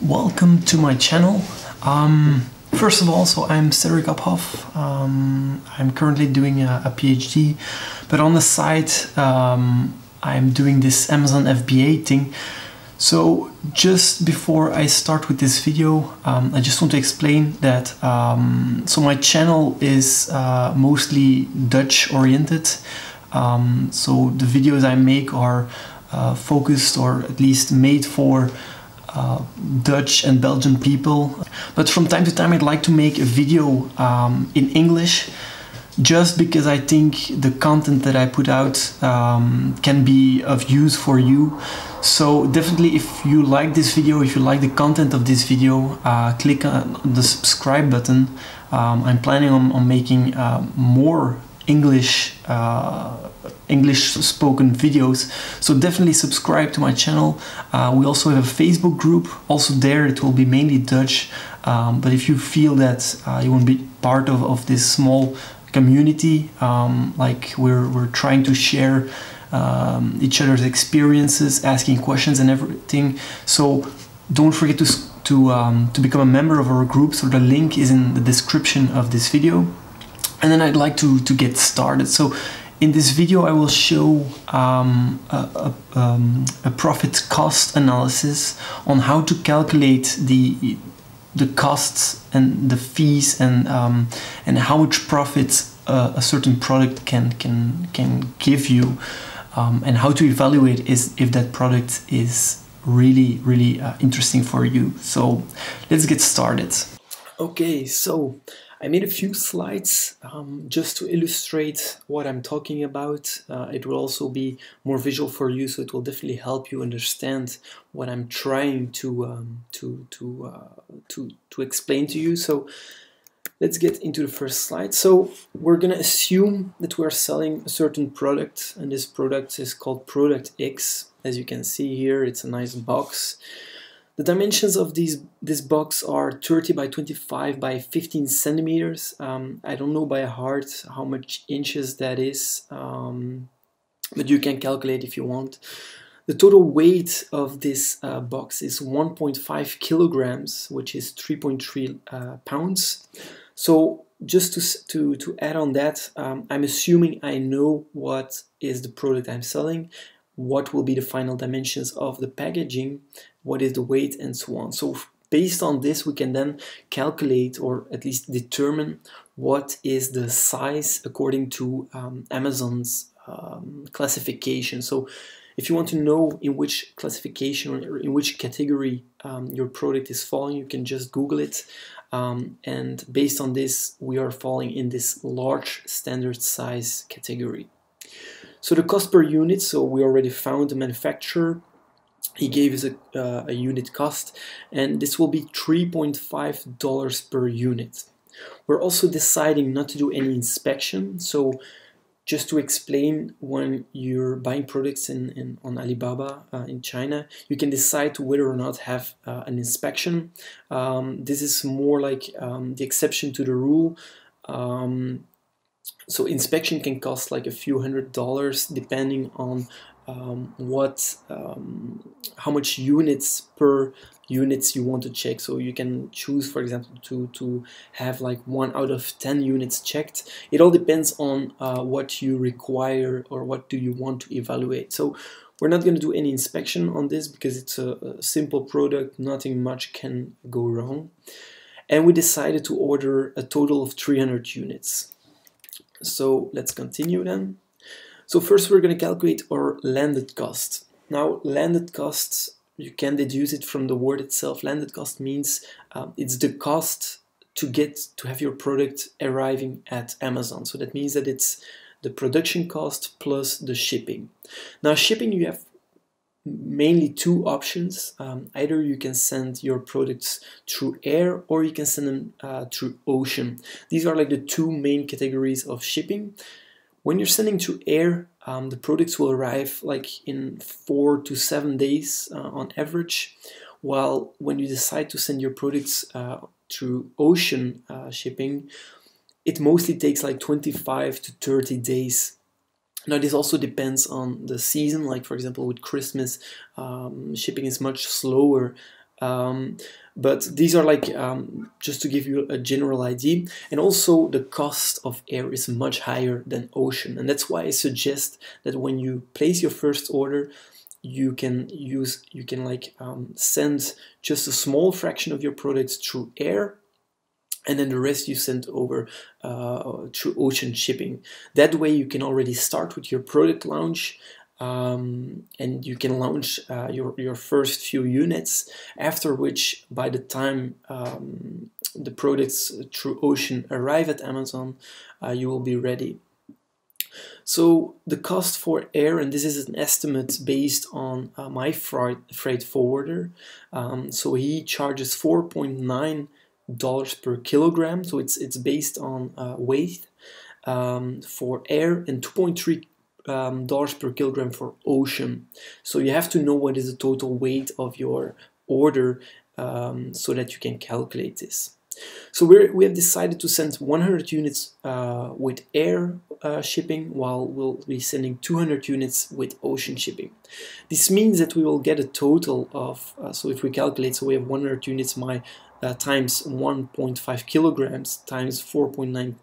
Welcome to my channel. First of all, I'm Cedric Uphoff. I'm currently doing a PhD, but on the side I'm doing this Amazon FBA thing. So just before I start with this video, I just want to explain that so my channel is mostly Dutch oriented. So the videos I make are focused, or at least made for Dutch and Belgian people. But from time to time I'd like to make a video in English, just because I think the content that I put out can be of use for you. So definitely, if you like this video, if you like the content of this video, click on the subscribe button. I'm planning on making more English spoken videos, so definitely subscribe to my channel. We also have a Facebook group. Also there it will be mainly Dutch, but if you feel that you want to be part of this small community, like we're trying to share each other's experiences, asking questions and everything, so don't forget to become a member of our group. So the link is in the description of this video. And then I'd like to get started. So in this video I will show a profit cost analysis on how to calculate the costs and the fees and how much profit a certain product can give you, and how to evaluate if that product is really interesting for you. So let's get started. Okay, so I made a few slides just to illustrate what I'm talking about. It will also be more visual for you, so it will definitely help you understand what I'm trying to explain to you. So let's get into the first slide. So we're gonna assume that we're selling a certain product, and this product is called Product X. As you can see here, it's a nice box. The dimensions of this box are 30 by 25 by 15 centimeters. I don't know by heart how much inches that is, but you can calculate if you want. The total weight of this box is 1.5 kilograms, which is 3.3 pounds. So just to add on that, I'm assuming I know what is the product I'm selling, what will be the final dimensions of the packaging, what is the weight, and so on. So based on this, we can then calculate, or at least determine, what is the size according to Amazon's classification. So if you want to know in which classification or in which category your product is falling, you can just Google it. And based on this, we are falling in this large standard size category. So the cost per unit, so we already found the manufacturer. He gave us a unit cost, and this will be $3.5 per unit. We're also deciding not to do any inspection. So just to explain, when you're buying products on Alibaba in China, you can decide to whether or not have an inspection. This is more like the exception to the rule. So inspection can cost like a few $100s depending on how much units per units you want to check. So you can choose, for example, to have like 1 out of 10 units checked. It all depends on what you require or what do you want to evaluate. So we're not going to do any inspection on this because it's a simple product, nothing much can go wrong. And we decided to order a total of 300 units. So let's continue then. So first we're going to calculate our landed cost. Now landed costs, you can deduce it from the word itself. Landed cost means it's the cost to have your product arriving at Amazon. So that means that it's the production cost plus the shipping. Now shipping, you have mainly two options. Either you can send your products through air, or you can send them through ocean. These are like the two main categories of shipping. When you're sending through air, the products will arrive like in 4 to 7 days on average, while when you decide to send your products through ocean shipping, it mostly takes like 25 to 30 days. Now this also depends on the season, like for example with Christmas, shipping is much slower But these are like just to give you a general idea. And also the cost of air is much higher than ocean, and that's why I suggest that when you place your first order, you can send just a small fraction of your products through air, and then the rest you send over through ocean shipping. That way you can already start with your product launch, and you can launch your first few units, after which by the time the products through ocean arrive at Amazon, you will be ready. So the cost for air, and this is an estimate based on my freight forwarder, so he charges $4.9 per kilogram, so it's based on weight for air, and $2.3 per kilogram for ocean. So you have to know what is the total weight of your order so that you can calculate this. So we have decided to send 100 units with air shipping, while we'll be sending 200 units with ocean shipping. This means that we will get a total of, so if we calculate, so we have 100 units times 1.5 kilograms times $4.9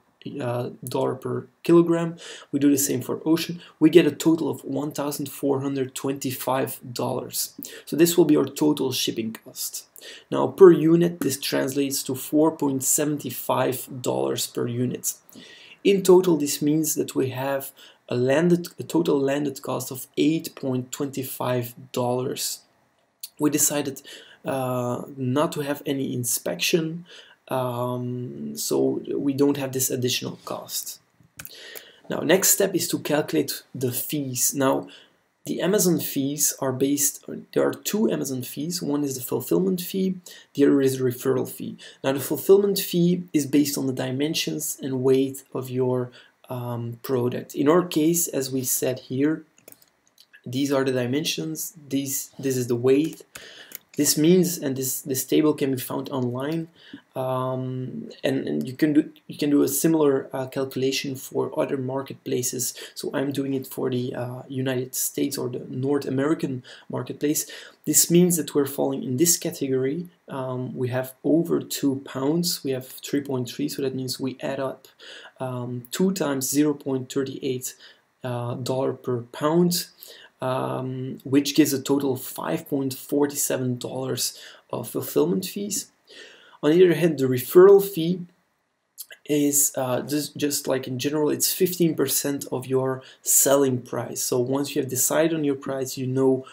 per kilogram. We do the same for ocean. We get a total of $1,425. So this will be our total shipping cost. Now per unit, this translates to $4.75 per unit. In total, this means that we have a total landed cost of $8.25. We decided not to have any inspection, so we don't have this additional cost. Now, next step is to calculate the fees. Now, the Amazon fees are there are two Amazon fees. One is the fulfillment fee, the other is the referral fee. Now, the fulfillment fee is based on the dimensions and weight of your product. In our case, as we said here, these are the dimensions, this is the weight. This means, and this table can be found online, and you can do a similar calculation for other marketplaces. So I'm doing it for the United States or the North American marketplace. This means that we're falling in this category. We have over 2 pounds. We have 3.3, so that means we add up 2 times $0.38 per pound. Which gives a total of $5.47 of fulfillment fees. On the other hand, the referral fee is just like in general, it's 15% of your selling price. So once you have decided on your price, you know,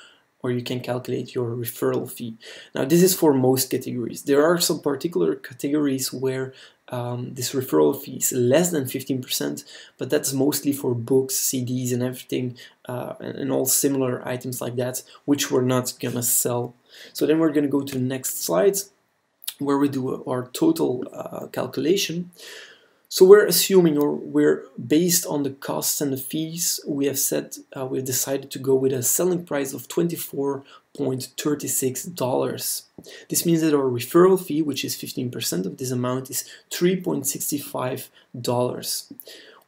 or you can calculate your referral fee. Now, this is for most categories. There are some particular categories where this referral fee is less than 15%, but that's mostly for books, CDs, and everything, and all similar items like that, which we're not gonna sell. So then we're gonna go to the next slide, where we do our total calculation. So we're assuming, or we're based on the costs and the fees, we have said we've decided to go with a selling price of $24.36. This means that our referral fee, which is 15% of this amount, is $3.65.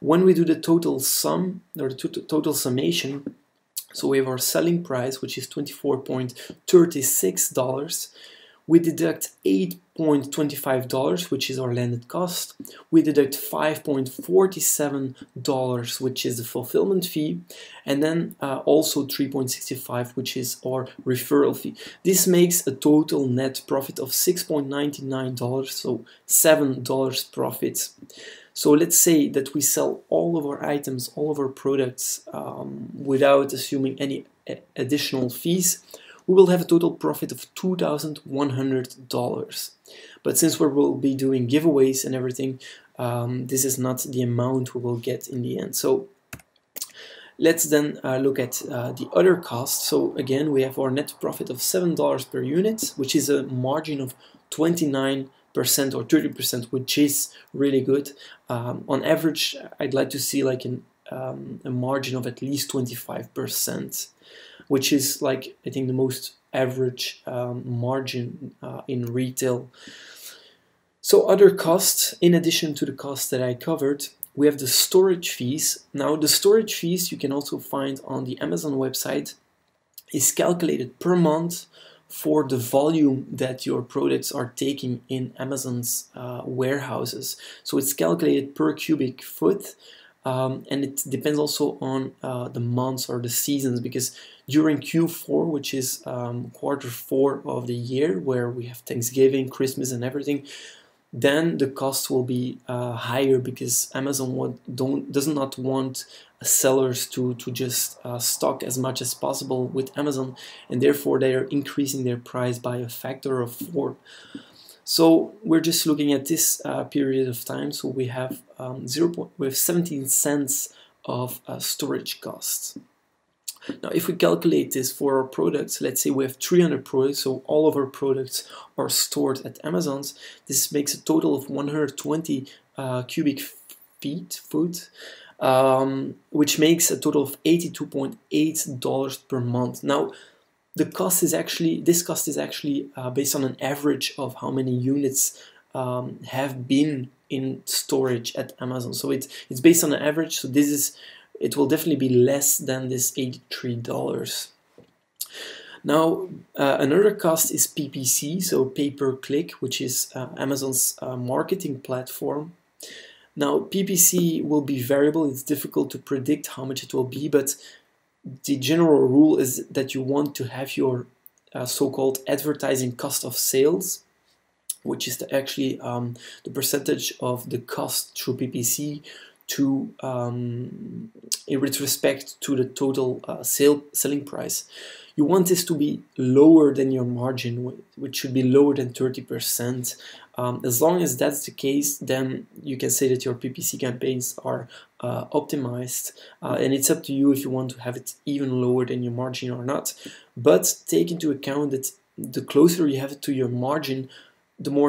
When we do the total sum, or the total summation, so we have our selling price, which is $24.36. We deduct $8.25, which is our landed cost. We deduct $5.47, which is the fulfillment fee, and then also $3.65, which is our referral fee. This makes a total net profit of $6.99, so $7 profit. So let's say that we sell all of our items, all of our products, without assuming any additional fees. We will have a total profit of $2,100. But since we will be doing giveaways and everything, this is not the amount we will get in the end. So let's then look at the other costs. So again, we have our net profit of $7 per unit, which is a margin of 29% or 30%, which is really good. On average, I'd like to see like a margin of at least 25%. Which is like, I think, the most average margin in retail. So other costs, in addition to the costs that I covered, we have the storage fees. Now the storage fees you can also find on the Amazon website, is calculated per month for the volume that your products are taking in Amazon's warehouses. So it's calculated per cubic foot, and it depends also on the months or the seasons, because during Q4, which is Q4 of the year, where we have Thanksgiving, Christmas and everything, then the cost will be higher, because Amazon does not want sellers to just stock as much as possible with Amazon, and therefore they are increasing their price by a factor of 4. So we're just looking at this period of time. So we have 17 cents of storage costs. Now, if we calculate this for our products, let's say we have 300 products, so all of our products are stored at Amazon's. This makes a total of 120 cubic foot, which makes a total of $82.8 per month. Now, this cost is actually based on an average of how many units have been in storage at Amazon. So it's based on an average. So it will definitely be less than this $83. Now, another cost is PPC, so pay-per-click, which is Amazon's marketing platform. Now, PPC will be variable. It's difficult to predict how much it will be, but the general rule is that you want to have your so-called advertising cost of sales, which is actually the percentage of the cost through PPC with respect to the total selling price. You want this to be lower than your margin, which should be lower than 30%. As long as that's the case, then you can say that your PPC campaigns are optimized, and it's up to you if you want to have it even lower than your margin or not. But take into account that the closer you have it to your margin, the more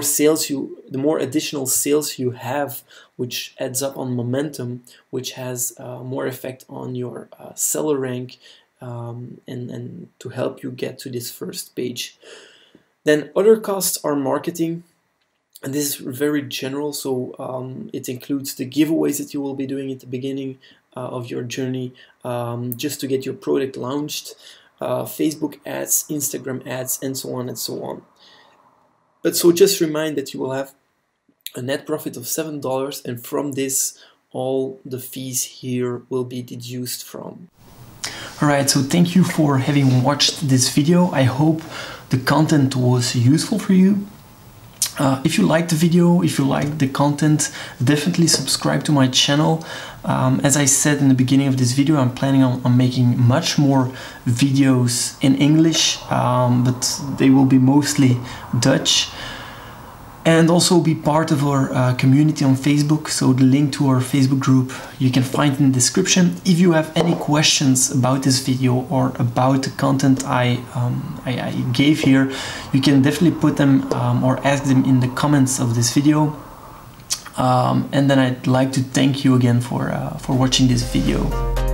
additional sales you have, which adds up on momentum, which has more effect on your seller rank, and to help you get to this first page. Then other costs are marketing, and this is very general. So it includes the giveaways that you will be doing at the beginning of your journey, just to get your product launched, Facebook ads, Instagram ads, and so on and so on. But so just remind that you will have a net profit of $7, and from this, all the fees here will be deduced from. Alright, so thank you for having watched this video. I hope the content was useful for you. If you liked the video, if you liked the content, definitely subscribe to my channel. As I said in the beginning of this video, I'm planning on making much more videos in English, but they will be mostly Dutch. And also be part of our community on Facebook. So the link to our Facebook group you can find in the description. If you have any questions about this video or about the content I gave here, you can definitely put them or ask them in the comments of this video. And then I'd like to thank you again for watching this video.